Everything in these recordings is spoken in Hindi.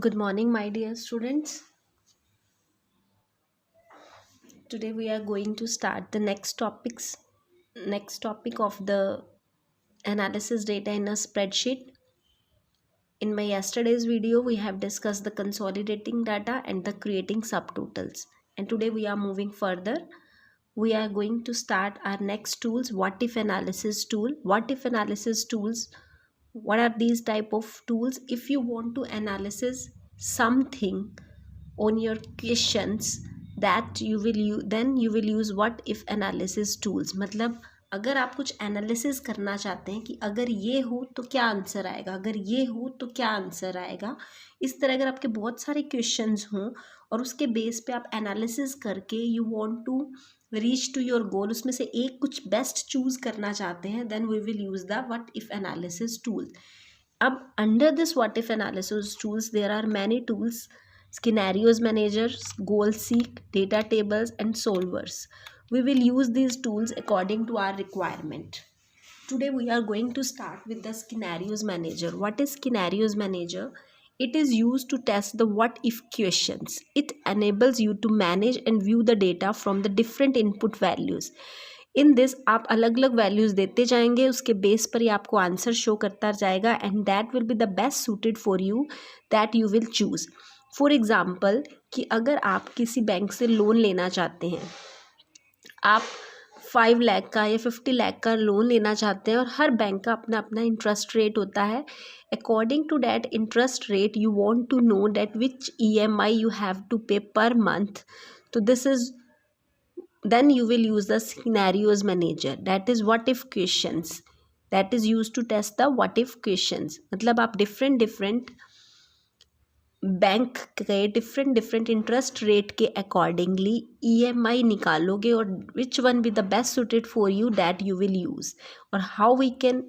Good morning, my dear students. Today we are going to start the next topic of the analysis data in a spreadsheet. In my yesterday's video, we have discussed the consolidating data and the creating subtotals. And today we are moving further. We are going to start our next tools, what if analysis tool. What if analysis tools, what are these type of tools? If you want to analysis something on your questions, that you will use, then you will use what if analysis tools. मतलब अगर आप कुछ एनालिसिस करना चाहते हैं कि अगर ये हो तो क्या आंसर आएगा, अगर ये हो तो क्या आंसर आएगा, इस तरह अगर आपके बहुत सारे क्वेश्चंस हों और उसके बेस पे आप एनालिसिस करके you want to reach to your goal, उसमें से एक कुछ बेस्ट चूज करना चाहते हैं, then we will use the what if analysis tool. अब under this what if analysis tools there are many tools: scenarios managers, goal seek, data tables and solvers. We will use these tools according to our requirement. Today we are going to start with the scenarios manager. What is scenarios manager? It is used to test the what if questions. It enables you to manage and view the data from the different input values. In this आप अलग अलग वैल्यूज़ देते जाएंगे, उसके बेस पर ही आपको आंसर शो करता जाएगा and that will be the best suited for you, that you will choose. For example कि अगर आप किसी बैंक से लोन लेना चाहते हैं, आप 5 लाख का या 50 लाख का लोन लेना चाहते हैं और हर बैंक का अपना अपना इंटरेस्ट रेट होता है. According to that interest rate you want to know that which EMI you have to pay per month. तो this is, then you will use the scenarios manager, that is what if questions, that is used to test the what if questions. मतलब आप different बैंक के डिफरेंट इंटरेस्ट रेट के अकॉर्डिंगली EMI निकालोगे और which one be the best suited for you, that you will use. और how we can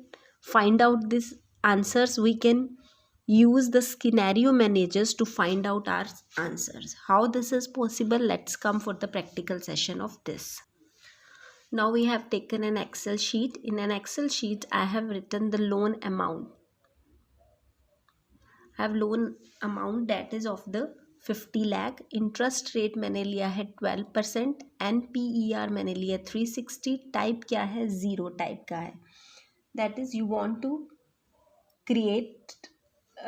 find out this answers, we can use the scenario managers to find out our answers. How this is possible? Let's come for the practical session of this. Now we have taken an Excel sheet. In an Excel sheet I have written the loan amount. I have loan amount that is of the 50 lakh. Interest rate मैंने लिया है 12%. NPER मैंने लिया 360. टाइप क्या है? ज़ीरो टाइप का है. That is you want to create,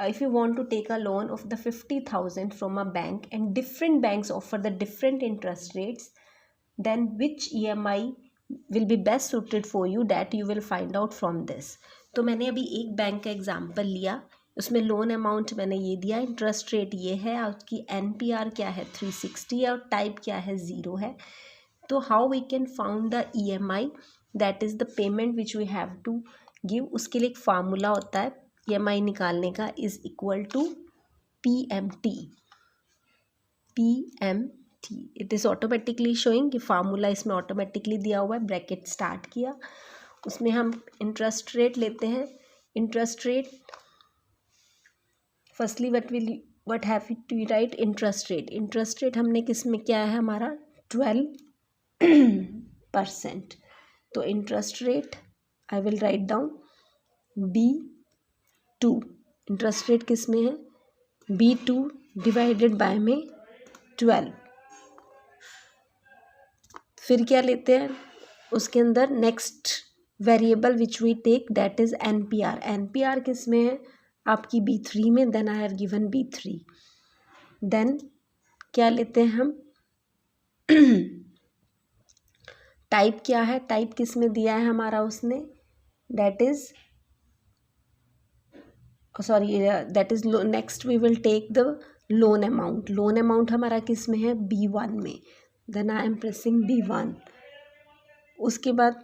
if you want to take a loan of the 50,000 from a bank and different banks offer the different interest rates, then which EMI will be best suited for you, that you will find out from this. तो मैंने अभी एक बैंक का एग्जाम्पल लिया, उसमें लोन अमाउंट मैंने ये दिया, इंटरेस्ट रेट ये है, और उसकी NPR क्या है 360 है और टाइप क्या है ज़ीरो है. तो how we can found the EMI, that is the payment which we have to give. उसके लिए एक फार्मूला होता है EMI निकालने का, is equal to PMT. It is automatically showing कि फार्मूला इसमें ऑटोमेटिकली दिया हुआ है. ब्रैकेट स्टार्ट किया, उसमें हम इंटरेस्ट रेट लेते हैं. Interest rate firstly what have to write interest rate. Interest rate हमने किस में क्या है हमारा 12%. तो interest rate I will write down B2. Interest rate किस में है? B2 डिवाइडेड बाय में 12. फिर क्या लेते हैं उसके अंदर? Next variable which we take, that is NPR. NPR किस में है? आपकी B3 में. Then I have given B3. Then क्या लेते हैं हम? टाइप क्या है? टाइप किस में दिया है हमारा उसने? That is sorry, that is next we will take the loan amount. Loan amount हमारा किस में है? B1 में. Then I am pressing B1. उसके बाद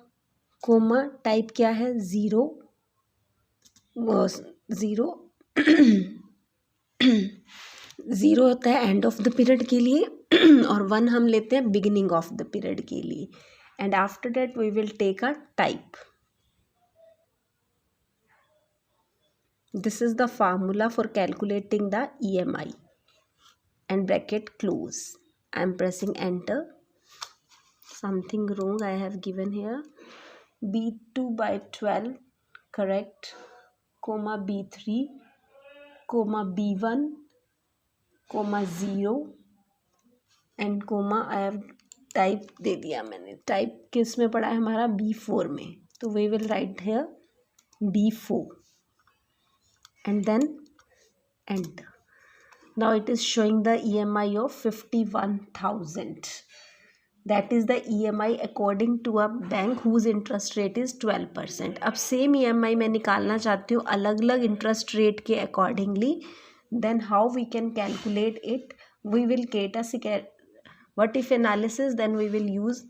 कोमा, टाइप क्या है? ज़ीरो. ज़ीरो होता है एंड ऑफ द पीरियड के लिए और 1 हम लेते हैं बिगिनिंग ऑफ द पीरियड के लिए. And after that we will take a type. This is the formula for calculating the EMI. And bracket close. I am pressing enter. Something wrong I have given here. B2 by 12, correct, comma B3, comma B1, comma 0 and comma I have type दे दिया मैंने, टाइप किस में पड़ा है हमारा B4 में, तो we will write here B4 and then enter. Now it is showing the EMI of 51,000. That is the EMI according to a bank whose interest rate is 12%. अब सेम EMI मैं निकालना चाहती हूँ अलग अलग इंटरेस्ट रेट के accordingly. Then how we can calculate it? We will create a what if analysis. Then we will use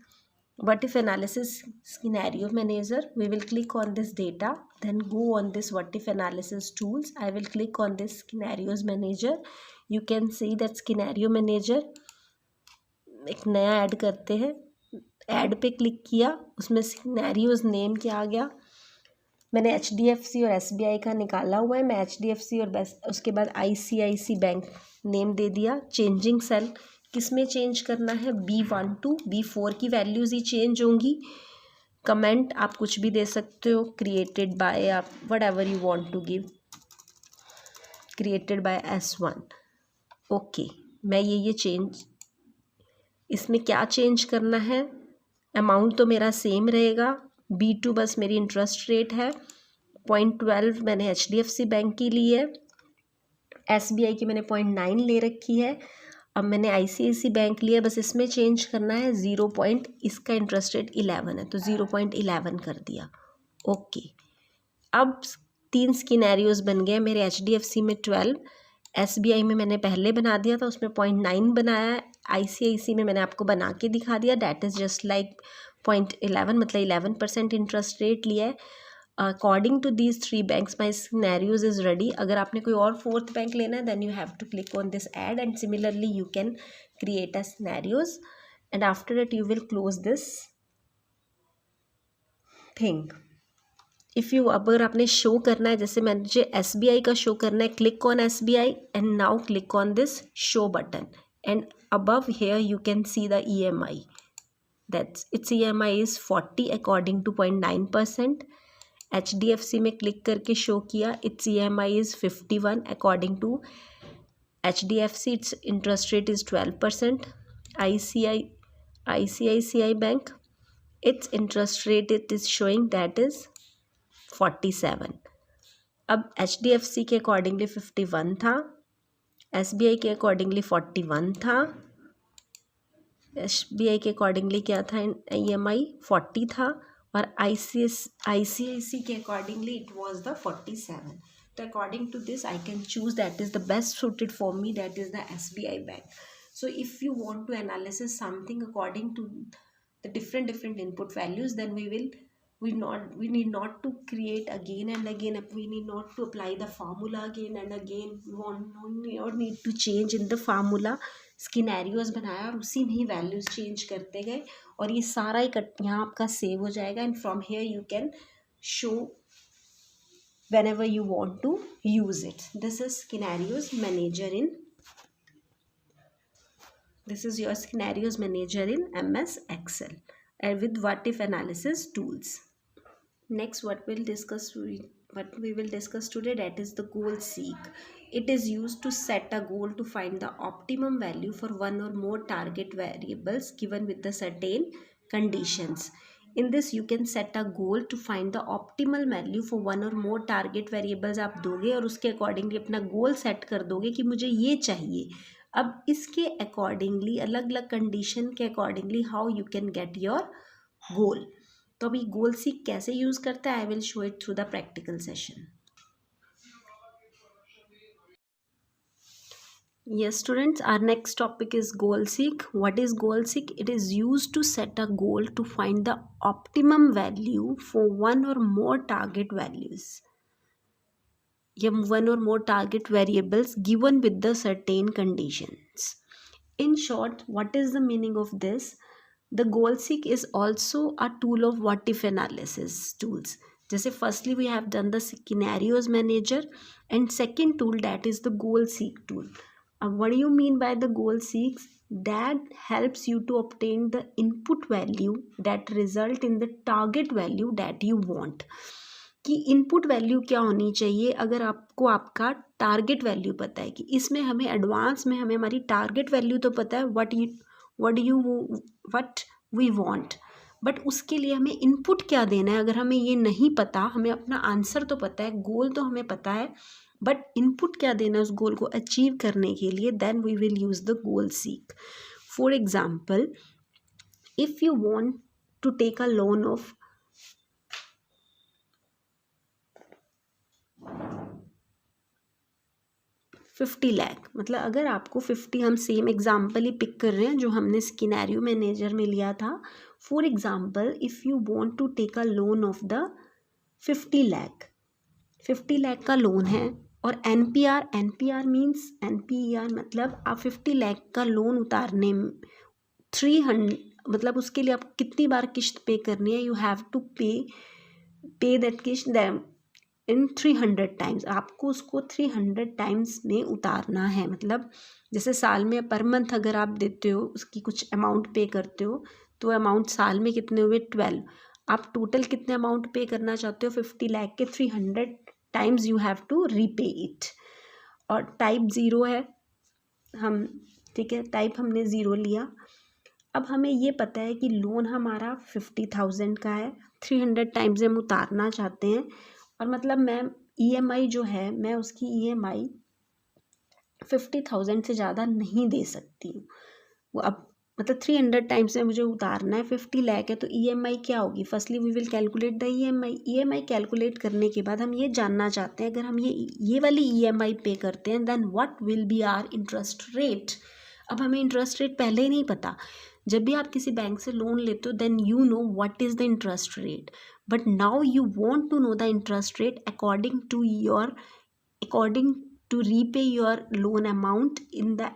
what if analysis scenario manager. We will click on this data, then go on this what if analysis tools. I will click on this scenarios manager. You can see that scenario manager एक नया ऐड करते हैं. ऐड पे क्लिक किया, उसमें सिनेरियोज नेम क्या आ गया, मैंने HDFC और SBI का निकाला हुआ है. मैं HDFC और उसके बाद ICICI बैंक नेम दे दिया. चेंजिंग सेल किस में चेंज करना है, B1 to B4 की वैल्यूज़ ही चेंज होंगी. कमेंट आप कुछ भी दे सकते हो, क्रिएटेड बाय, आप whatever you want to give, created by S1. Okay, मैं ये चेंज, इसमें क्या चेंज करना है, अमाउंट तो मेरा सेम रहेगा. B2 बस मेरी इंटरेस्ट रेट है. 0.12 मैंने HDFC बैंक की ली है, SBI की मैंने 0.9 ले रखी है. अब मैंने ICICI बैंक लिया, बस इसमें चेंज करना है 0. इसका इंटरेस्ट रेट 11 है तो 0.11 कर दिया. ओके, अब 3 स्किनैरियोज बन गए मेरे. HDFC में 12, SBI में मैंने पहले बना दिया था, उसमें 0.9 बनाया. ICICI में मैंने आपको बना के दिखा दिया. डैट इज़ जस्ट लाइक 0.11, मतलब 11% इंटरेस्ट रेट लिया है. According to these 3 banks my scenarios is ready. अगर आपने कोई और 4th बैंक लेना है then you have to click on this add and similarly you can create a scenarios and after it you will close this thing. If you, अगर आपने शो करना है, जैसे मुझे SBI का शो करना है, click on SBI and now click on this show button and above here you can see the EMI. That's its EMI is 40 according to 0.9%. HDFC में क्लिक करके शो किया, its EMI is 51 according to HDFC. its interest rate is 12%. ICICI Bank, its interest rate it is showing that is 47. अब HDFC के अकॉर्डिंगली 51 था, SBI के अकॉर्डिंगली 41 था, SBI के अकॉर्डिंगली क्या था, EMI 40 था, और ICICI के अकॉर्डिंगली इट वाज द 47. तो according to this I can choose that is the best suited for me, that is the SBI bank. So if you want to analysis something according to the different input values, then we need not to create again and again, we need not to apply the formula again and again, we don't need to change in the formula. स्किनैरियोज बनाया और उसी में ही वैल्यूज़ चेंज करते गए और ये सारा ही यहाँ आपका सेव हो जाएगा. And from here you can show whenever you want to use it. This is scenarios manager in, this is your scenarios manager in MS Excel and with what if analysis tools. Next, what we will discuss today, that is the goal seek. It is used to set a goal to find the optimum value for one or more target variables given with the certain conditions. In this you can set a goal to find the optimal value for one or more target variables. आप दोगे और उसके अकॉर्डिंगली अपना गोल सेट कर दोगे कि मुझे ये चाहिए. अब इसके अकॉर्डिंगली अलग अलग कंडीशन के accordingly how you can get your goal. तो अभी गोल सीक कैसे यूज़ करता है, I will show it through the practical session. Yes students, our next topic is goal seek. What is goal seek? It is used to set a goal to find the optimum value for one or more target values. One or more target variables given with the certain conditions. In short, what is the meaning of this? The goal seek is also a tool of what if analysis tools. जैसे firstly we have done the scenarios manager and second tool that is the goal seek tool. What do you mean by the goal seeks? That helps you to obtain the input value that result in the target value that you want. कि इनपुट वैल्यू क्या होनी चाहिए। अगर आपको आपका टारगेट वैल्यू पता है कि इसमें हमें एडवांस में हमें हमारी टारगेट वैल्यू तो पता है व्हाट वी वांट, बट उसके लिए हमें इनपुट क्या देना है अगर हमें ये नहीं पता। हमें अपना आंसर तो पता है, गोल तो हमें पता है, बट इनपुट क्या देना है उस गोल को अचीव करने के लिए, then we will use the goal seek. For example, if you want to take a loan of 50 lakh, मतलब अगर आपको 50, हम सेम एग्जाम्पल ही पिक कर रहे हैं जो हमने स्किनैरियो मैनेजर में लिया था। For example, if you want to take a loan of the 50 lakh, 50 lakh का लोन है, और एनपीआर मीन्स मतलब आप 50 लाख का लोन उतारने में 300, मतलब उसके लिए आप कितनी बार किस्त पे करनी है, यू हैव टू पे दैट किस्त इन 300 टाइम्स। आपको उसको 300 टाइम्स में उतारना है। मतलब जैसे साल में पर मंथ अगर आप देते हो, उसकी कुछ अमाउंट पे करते हो, तो अमाउंट साल में कितने हुए 12। आप टोटल कितने अमाउंट पे करना चाहते हो 50 लाख के 300 times you have to repay it. और टाइप 0 है हम, ठीक है, टाइप हमने 0 लिया। अब हमें ये पता है कि लोन हमारा 50,000 का है, 300 टाइम्स हम उतारना चाहते हैं, और मतलब मैं ईएमआई जो है, मैं उसकी ईएमआई 50,000 से ज़्यादा नहीं दे सकती हूँ। वो अब मतलब 300 टाइम्स में मुझे उतारना है, 50 लाख है, तो ईएमआई क्या होगी। Firstly we will calculate the EMI calculate करने के बाद हम ये जानना चाहते हैं, अगर हम ये वाली ईएमआई पे करते हैं, then what will be our interest rate. अब हमें इंटरेस्ट रेट पहले ही नहीं पता। जब भी आप किसी बैंक से लोन लेते हो, then you know what is the interest rate, but now you want to know the interest rate according to repay your loan amount in the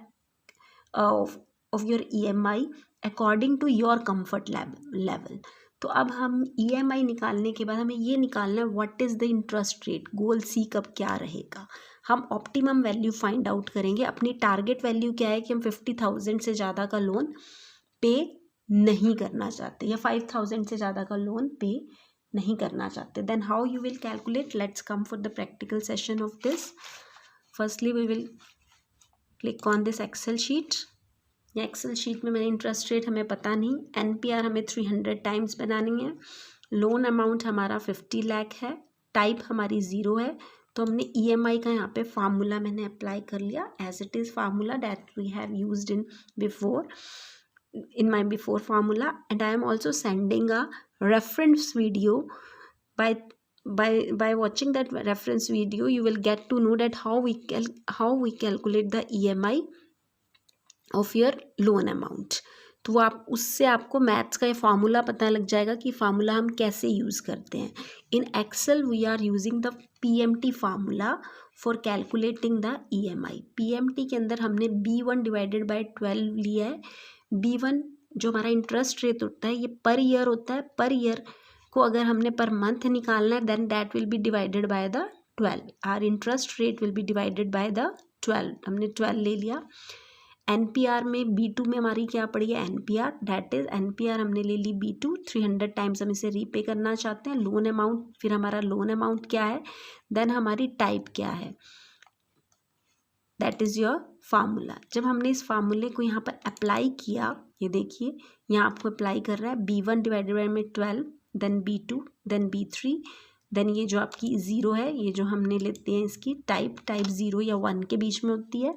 of your EMI according to your comfort level। तो अब हम EMI निकालने के बाद हमें ये निकालना है what is the interest rate, goal seek कब क्या रहेगा। हम ऑप्टिमम वैल्यू फाइंड आउट करेंगे। अपनी टारगेट वैल्यू क्या है कि हम 50,000 से ज़्यादा का लोन पे नहीं करना चाहते, या 5,000 से ज़्यादा का लोन पे नहीं करना चाहते। Then how you will calculate, let's come for the practical session of this. Firstly we will click on this excel sheet. या एक्सेल शीट में मैंने इंटरेस्ट रेट हमें पता नहीं, एनपीआर हमें 300 टाइम्स बनानी है, लोन अमाउंट हमारा 50 लाख है, टाइप हमारी 0 है, तो हमने ईएमआई का यहाँ पे फार्मूला मैंने अप्लाई कर लिया as it is formula that we have used in my before formula, and I am also sending a reference video. By watching that reference video, you will get to know that how we calculate the EMI of your loan amount. तो वो आप उससे आपको मैथ्स का ये फार्मूला पता लग जाएगा कि फार्मूला हम कैसे यूज़ करते हैं। In excel we are using the PMT formula for calculating the EMI. PMT के अंदर हमने B1 डिवाइडेड बाय 12 लिया है। B1 जो हमारा इंटरेस्ट रेट होता है ये पर ईयर होता है। पर ईयर को अगर हमने पर मंथ निकालना है, then that will be divided by the 12। Our interest rate will be divided by the 12। हमने 12 ले लिया। एनपीआर में B2 में हमारी क्या पड़ी है, एनपीआर, दैट इज एनपीआर हमने ले ली B2, 300 टाइम्स हम इसे रीपे करना चाहते हैं। लोन अमाउंट, फिर हमारा लोन अमाउंट क्या है, देन हमारी टाइप क्या है, दैट इज़ योर फार्मूला। जब हमने इस फार्मूले को यहाँ पर अप्लाई किया, ये देखिए यहाँ आपको अप्लाई कर रहा है B1 डिवाइडेड बाय में 12, then B2, then B3, then ये जो आपकी 0 है, ये जो हमने लेते हैं इसकी टाइप 0 या 1 के बीच में होती है,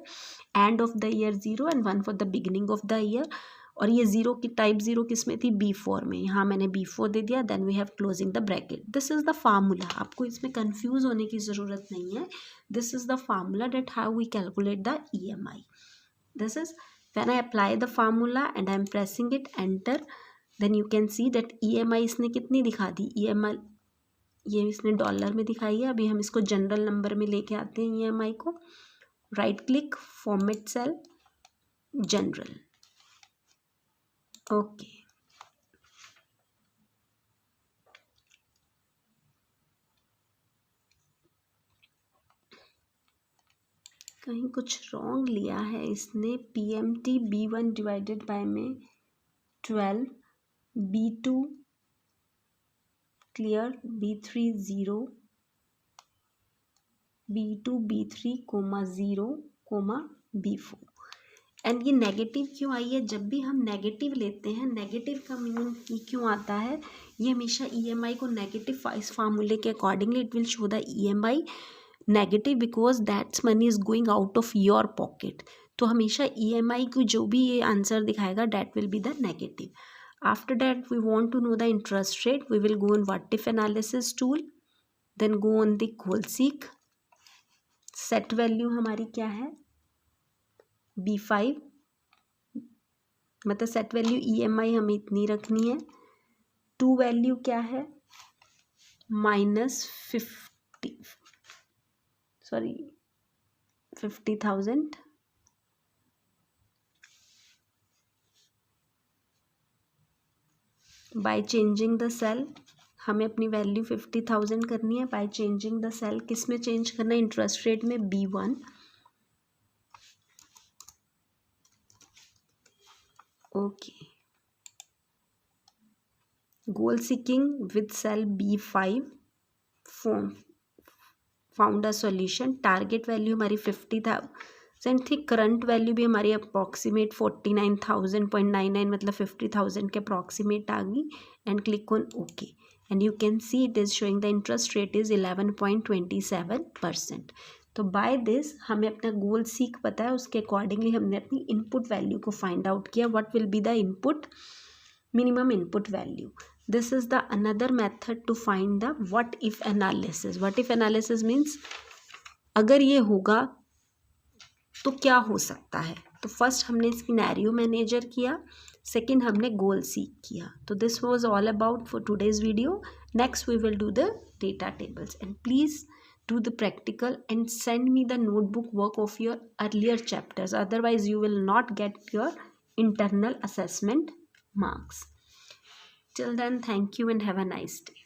end of the year 0 and 1 for the beginning of the year. और ये 0 की टाइप 0 किस में थी, B4 में, यहाँ मैंने B4 दे दिया। Then we have closing the bracket. This is the formula. आपको इसमें कंफ्यूज होने की ज़रूरत नहीं है। This is the formula that how we calculate the EMI। This is when I apply the formula and I am pressing it enter, then you can see that EMI इसने कितनी दिखा दी, EMI ये इसने डॉलर में दिखाई है। अभी हम इसको जनरल नंबर में लेके आते हैं EMI को। Right click, format cell, general, okay. कहीं कुछ रॉन्ग लिया है इसने। PMT B1 डिवाइडेड बाय में 12, B2 clear, B3 0, B2 B3 0 B4। And ये नेगेटिव क्यों आई है? जब भी हम नेगेटिव लेते हैं, नेगेटिव का मीनिंग क्यों आता है? ये हमेशा EMI को नेगेटिव इस फार्मूले के accordingly it will show the EMI negative because that's money is going out of your pocket. तो हमेशा EMI को जो भी ये आंसर दिखाएगा that will be the negative. After that we want to know the interest rate, we will go on what if analysis tool, then go on the goal seek. Set value हमारी क्या है? B5, मतलब सेट वैल्यू EMI हमें इतनी रखनी है। टू वैल्यू क्या है? $50,000। बाय चेंजिंग द सेल हमें अपनी वैल्यू 50,000 करनी है। बाय चेंजिंग द सेल किस में चेंज करना है? इंटरेस्ट रेट में, B1। Okay, goal seeking with cell B5 found a solution. Target value हमारी 50,000 थी। करंट वैल्यू भी हमारी अप्रॉक्सीमेट 49,000.99 मतलब 50,000 के अप्रॉक्सीमेट आ गई। And click on okay and you can see it is showing the interest rate is 11.27%। तो बाय दिस हमें अपना गोल सीक पता है, उसके अकॉर्डिंगली हमने अपनी इनपुट वैल्यू को फाइंड आउट किया। What will be the input? minimum input value. This is the another method to find the what if analysis. What if analysis means अगर ये होगा तो क्या हो सकता है। तो फर्स्ट हमने सिनेरियो मैनेजर किया, सेकंड हमने गोल सीक किया। तो this was all about for today's video. Next we will do the data tables and please do the practical and send me the notebook work of your earlier chapters, otherwise you will not get your internal assessment marks. Till then, thank you and have a nice day.